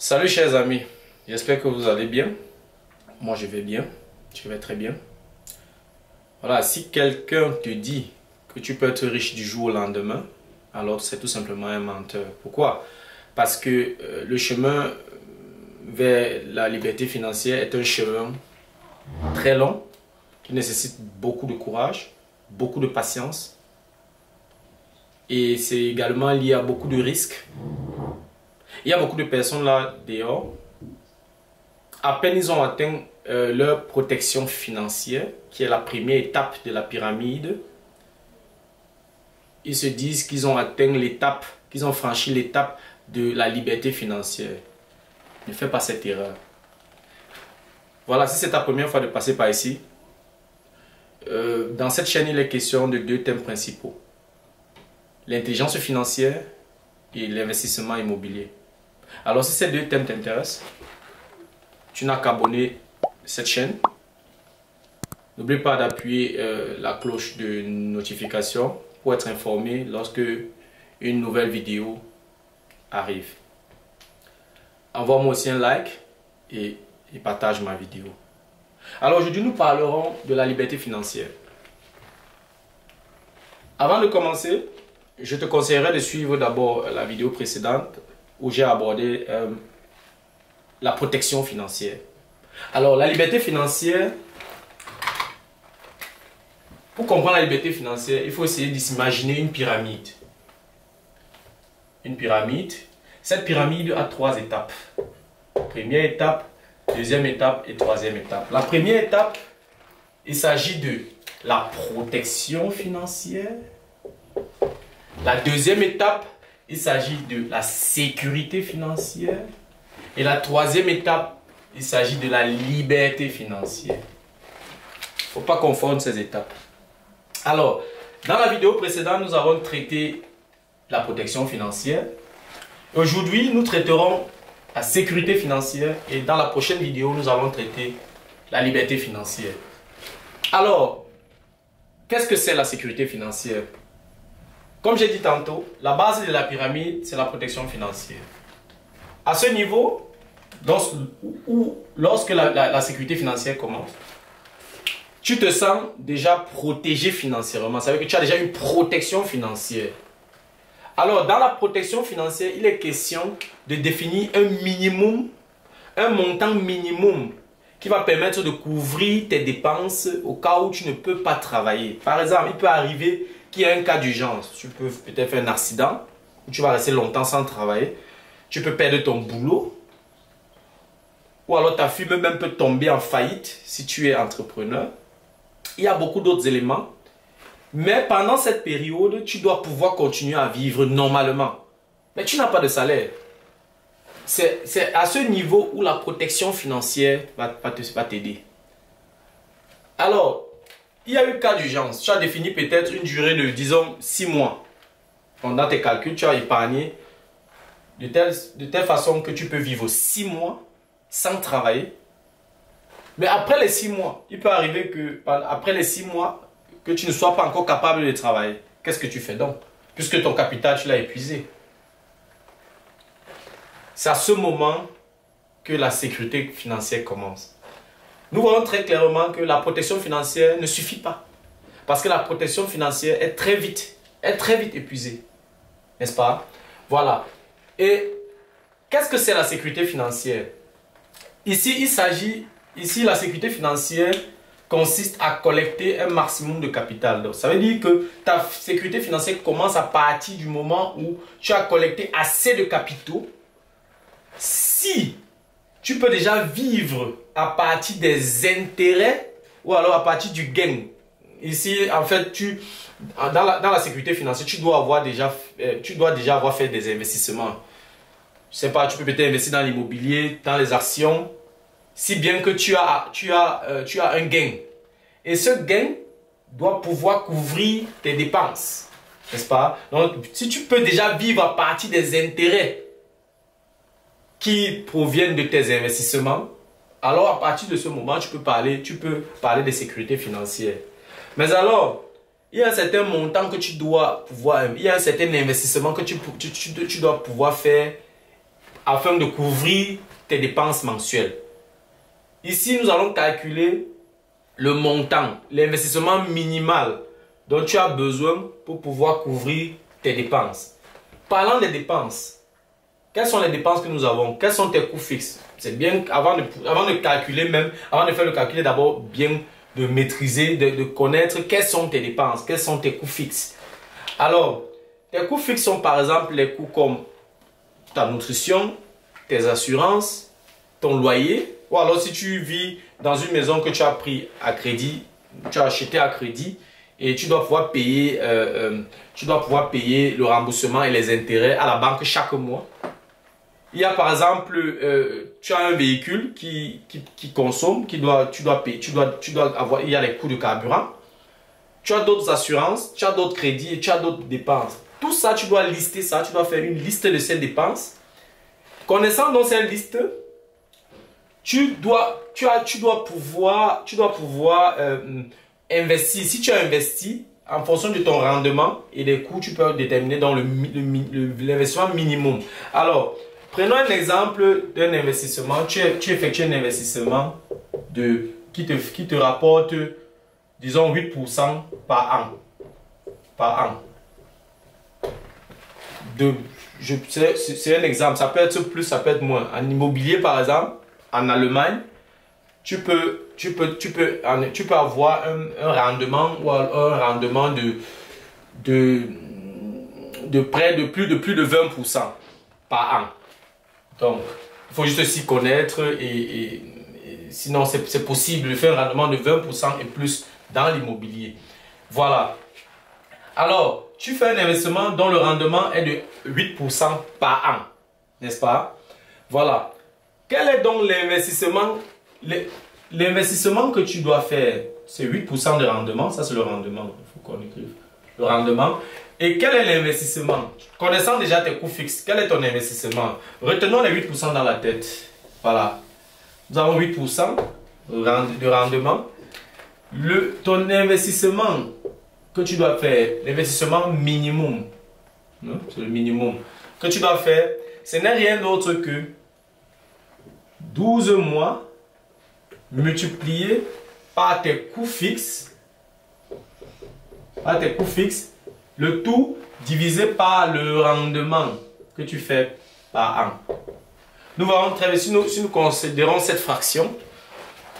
Salut chers amis, j'espère que vous allez bien. Moi je vais bien, je vais très bien. Voilà, si quelqu'un te dit que tu peux être riche du jour au lendemain, alors c'est tout simplement un menteur. Pourquoi? Parce que le chemin vers la liberté financière est un chemin très long, qui nécessite beaucoup de courage, beaucoup de patience. Et c'est également lié à beaucoup de risques. Il y a beaucoup de personnes là dehors, à peine ils ont atteint leur protection financière, qui est la première étape de la pyramide, ils se disent qu'ils ont atteint l'étape, qu'ils ont franchi l'étape de la liberté financière. Ne fais pas cette erreur. Voilà, si c'est ta première fois de passer par ici, dans cette chaîne il est question de deux thèmes principaux. L'intelligence financière et l'investissement immobilier. Alors si ces deux thèmes t'intéressent, tu n'as qu'à abonner cette chaîne. N'oublie pas d'appuyer la cloche de notification pour être informé lorsque une nouvelle vidéo arrive. Envoie-moi aussi un like et partage ma vidéo. Alors aujourd'hui nous parlerons de la liberté financière. Avant de commencer, je te conseillerais de suivre d'abord la vidéo précédente où j'ai abordé la protection financière. Alors, la liberté financière, pour comprendre la liberté financière, il faut essayer de s'imaginer une pyramide. Une pyramide. Cette pyramide a trois étapes. Première étape, deuxième étape et troisième étape. La première étape, il s'agit de la protection financière. La deuxième étape, il s'agit de la sécurité financière. Et la troisième étape, il s'agit de la liberté financière. Il ne faut pas confondre ces étapes. Alors, dans la vidéo précédente, nous avons traité la protection financière. Aujourd'hui, nous traiterons la sécurité financière. Et dans la prochaine vidéo, nous allons traiter la liberté financière. Alors, qu'est-ce que c'est la sécurité financière? Comme j'ai dit tantôt, la base de la pyramide, c'est la protection financière. À ce niveau, lorsque la sécurité financière commence, tu te sens déjà protégé financièrement. Ça veut dire que tu as déjà une protection financière. Alors, dans la protection financière, il est question de définir un minimum, un montant minimum qui va permettre de couvrir tes dépenses au cas où tu ne peux pas travailler. Par exemple, il peut arriver qu'il y ait un cas d'urgence. Tu peux peut-être faire un accident, où tu vas rester longtemps sans travailler. Tu peux perdre ton boulot. Ou alors ta firme même peut tomber en faillite si tu es entrepreneur. Il y a beaucoup d'autres éléments. Mais pendant cette période, tu dois pouvoir continuer à vivre normalement. Mais tu n'as pas de salaire. C'est à ce niveau où la protection financière va t'aider. Alors, il y a eu cas d'urgence. Tu as défini peut-être une durée de, disons, 6 mois. Dans tes calculs, tu as épargné de telle façon que tu peux vivre 6 mois sans travailler. Mais après les 6 mois, il peut arriver que après les 6 mois, que tu ne sois pas encore capable de travailler. Qu'est-ce que tu fais donc? Puisque ton capital, tu l'as épuisé. C'est à ce moment que la sécurité financière commence. Nous voyons très clairement que la protection financière ne suffit pas. Parce que la protection financière est très vite épuisée. N'est-ce pas? Voilà. Et qu'est-ce que c'est la sécurité financière? Ici, la sécurité financière consiste à collecter un maximum de capital. Donc, ça veut dire que ta sécurité financière commence à partir du moment où tu as collecté assez de capitaux. Si tu peux déjà vivre à partir des intérêts ou alors à partir du gain. Ici, en fait, dans la sécurité financière, tu dois déjà avoir fait des investissements. Je sais pas, tu peux peut-être investir dans l'immobilier, dans les actions, si bien que tu as un gain. Et ce gain doit pouvoir couvrir tes dépenses. N'est-ce pas? Donc, si tu peux déjà vivre à partir des intérêts qui proviennent de tes investissements, alors à partir de ce moment, tu peux parler de sécurité financière. Mais alors, il y a un certain montant que tu dois pouvoir, il y a un certain investissement que tu dois pouvoir faire afin de couvrir tes dépenses mensuelles. Ici, nous allons calculer le montant, l'investissement minimal dont tu as besoin pour pouvoir couvrir tes dépenses. Parlant des dépenses, quelles sont les dépenses que nous avons? Quels sont tes coûts fixes? C'est bien, avant de calculer même, avant de faire le calcul, d'abord bien de maîtriser, de connaître quelles sont tes dépenses, quels sont tes coûts fixes. Alors, tes coûts fixes sont par exemple les coûts comme ta nutrition, tes assurances, ton loyer, ou alors si tu vis dans une maison que tu as pris à crédit, tu as acheté à crédit et tu dois pouvoir payer, le remboursement et les intérêts à la banque chaque mois. Il y a par exemple, tu as un véhicule qui consomme, tu dois avoir, il y a les coûts de carburant. Tu as d'autres assurances, tu as d'autres crédits et tu as d'autres dépenses. Tout ça, tu dois lister ça, tu dois faire une liste de ces dépenses. Connaissant donc cette liste, tu dois pouvoir investir. Si tu as investi, en fonction de ton rendement et des coûts, tu peux déterminer dans l'investissement minimum. Alors, prenons un exemple d'un investissement. Tu effectues un investissement qui te rapporte, disons, 8% par an. C'est un exemple. Ça peut être plus, ça peut être moins. En immobilier, par exemple, en Allemagne, tu peux avoir un rendement ou un rendement de près de plus de 20% par an. Donc, il faut juste s'y connaître et sinon c'est possible de faire un rendement de 20% et plus dans l'immobilier. Voilà. Alors, tu fais un investissement dont le rendement est de 8% par an, n'est-ce pas? Voilà. Quel est donc l'investissement? L'investissement que tu dois faire, c'est 8% de rendement. Ça, c'est le rendement. Il faut qu'on écrive. Le rendement. Et quel est l'investissement? Connaissant déjà tes coûts fixes, quel est ton investissement? Retenons les 8% dans la tête. Voilà. Nous avons 8% de rendement. Ton investissement que tu dois faire, l'investissement minimum, c'est le minimum que tu dois faire, ce n'est rien d'autre que 12 mois multiplié par tes coûts fixes, le tout divisé par le rendement que tu fais par an. Nous verrons très bien, si nous considérons cette fraction,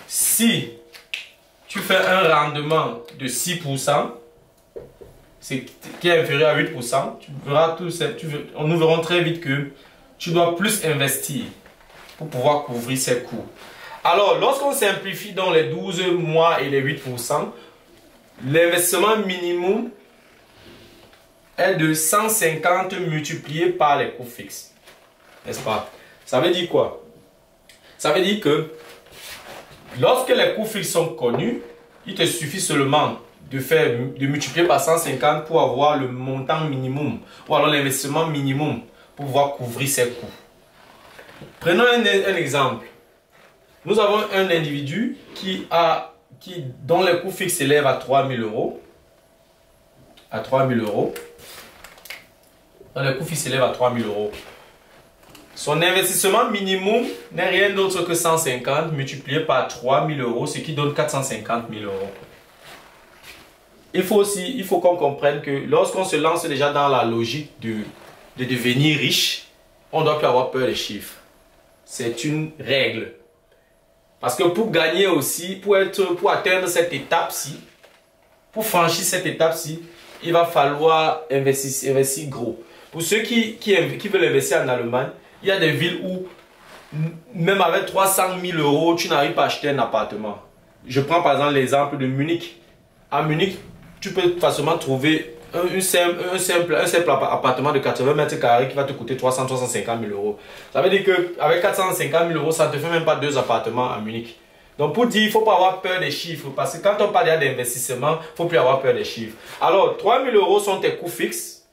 si tu fais un rendement de 6%, qui est inférieur à 8%, nous verrons très vite que tu dois plus investir pour pouvoir couvrir ces coûts. Alors, lorsqu'on simplifie dans les 12 mois et les 8%, l'investissement minimum est de 150 multiplié par les coûts fixes. N'est-ce pas? Ça veut dire quoi? Ça veut dire que lorsque les coûts fixes sont connus, il te suffit seulement de multiplier par 150 pour avoir le montant minimum ou alors l'investissement minimum pour pouvoir couvrir ses coûts. Prenons un exemple. Nous avons un individu dont les coûts fixes s'élèvent à 3 000 euros. À 3 000 euros. Les coûts fixes s'élèvent à 3 000 euros. Son investissement minimum n'est rien d'autre que 150 multiplié par 3 000 euros, ce qui donne 450 000 euros. Il faut qu'on comprenne que lorsqu'on se lance déjà dans la logique de devenir riche, on ne doit plus avoir peur des chiffres. C'est une règle. Parce que pour gagner aussi, pour atteindre cette étape-ci, pour franchir cette étape-ci, il va falloir investir gros. Pour ceux qui veulent investir en Allemagne, il y a des villes où, même avec 300 000 euros, tu n'arrives pas à acheter un appartement. Je prends par exemple l'exemple de Munich. À Munich, tu peux facilement trouver un simple appartement de 80 mètres carrés qui va te coûter 350 000 euros. Ça veut dire qu'avec 450 000 euros, ça ne te fait même pas 2 appartements à Munich. Donc pour dire, il ne faut pas avoir peur des chiffres. Parce que quand on parle d'investissement, il ne faut plus avoir peur des chiffres. Alors, 3 000 euros sont tes coûts fixes,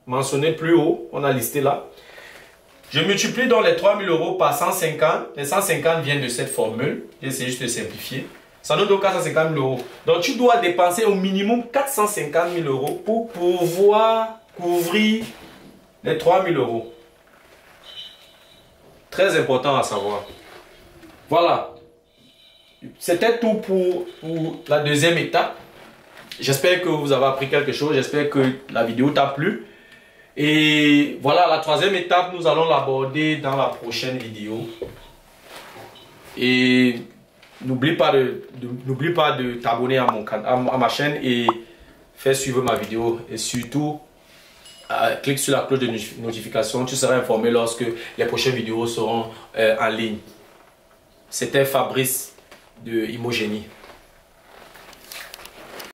mentionnés plus haut, on a listé là. Je multiplie donc les 3 000 euros par 150. Les 150 viennent de cette formule. J'essaie juste de simplifier. Ça nous donne 450 000 euros. Donc tu dois dépenser au minimum 450 000 euros pour pouvoir couvrir les 3 000 euros. Très important à savoir. Voilà. C'était tout pour la deuxième étape. J'espère que vous avez appris quelque chose. J'espère que la vidéo t'a plu. Et voilà, la troisième étape, nous allons l'aborder dans la prochaine vidéo. Et n'oublie pas de t'abonner à ma chaîne et faire suivre ma vidéo. Et surtout, clique sur la cloche de notification. Tu seras informé lorsque les prochaines vidéos seront en ligne. C'était Fabrice de Imogénie.